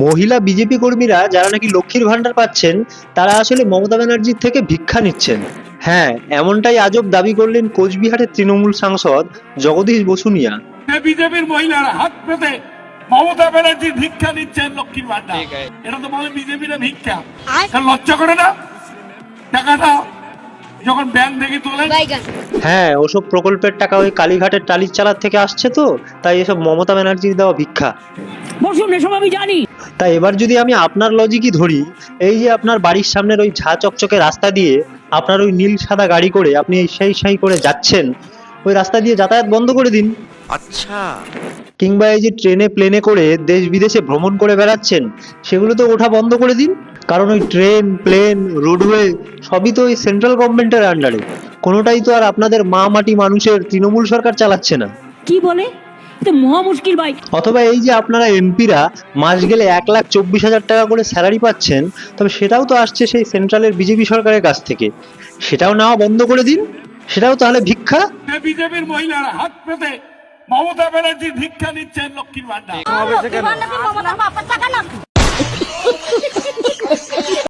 মহিলা বিজেপি কর্মীরা যারা নাকি লক্ষ্মীর ভান্ডার পাচ্ছেন তারা আসলে মমতা ব্যানার্জির থেকে ভিক্ষা নিচ্ছেন। হ্যাঁ, এমনটাই আজব দাবি করলেন কোচবিহারের তৃণমূল সাংসদ জগদীশ বসুনিয়া। বিজেপির মহিলারা হাত পেতে মমতা ব্যানার্জির ভিক্ষা নিচ্ছেন লক্ষ্মীর ভান্ডার, এটা তো বলে বিজেপির ভিক্ষা। লজ্জা করে না টাকাটা যখন ব্যাংক থেকে তোলে? হ্যাঁ, ওসব প্রকল্পের টাকা ওই কালীঘাটের টালির চালার থেকে আসছে, তো তাই এসব মমতা ব্যানার্জির দেওয়া ভিক্ষা। বসুন, এসব আমি জানি। তাই এবার যদি আমি আপনার লজিকই ধরি, এই যে আপনার বাড়ির সামনের ওই ঝা চকচকে রাস্তা দিয়ে আপনার ওই নীল সাদা গাড়ি করে আপনি এই সেই করে যাচ্ছেন, ওই রাস্তা দিয়ে যাতায়াত বন্ধ করে দিন। আচ্ছা। কিংবা এই যে ট্রেনে প্লেনে করে দেশ বিদেশে ভ্রমণ করে বেড়াচ্ছেন, সেগুলো তো ওঠা বন্ধ করে দিন। কারণ ওই ট্রেন, প্লেন, রোডওয়ে সবই তো ওই সেন্ট্রাল গভর্নমেন্টের আন্ডারে, কোনোটাই তো আর আপনাদের মা মাটি মানুষের তৃণমূল সরকার চালাচ্ছে না। কি বলে? এটা মহা মুশকিল ভাই। অথবা এই যে আপনারা এমপিরা মাস গেলে 1,24,000 টাকা করে স্যালারি পাচ্ছেন, তবে সেটাও তো আসছে সেই সেন্ট্রালের বিজেপি সরকারের কাছ থেকে, সেটাও নেওয়া বন্ধ করে দিন। সেটাও তাহলে ভিক্ষা। বিজেপির মহিলারা হাত পেতে মমতা ব্যানার্জির ভিক্ষা নিচ্ছেন লক্ষ্মীর ভান্ডার।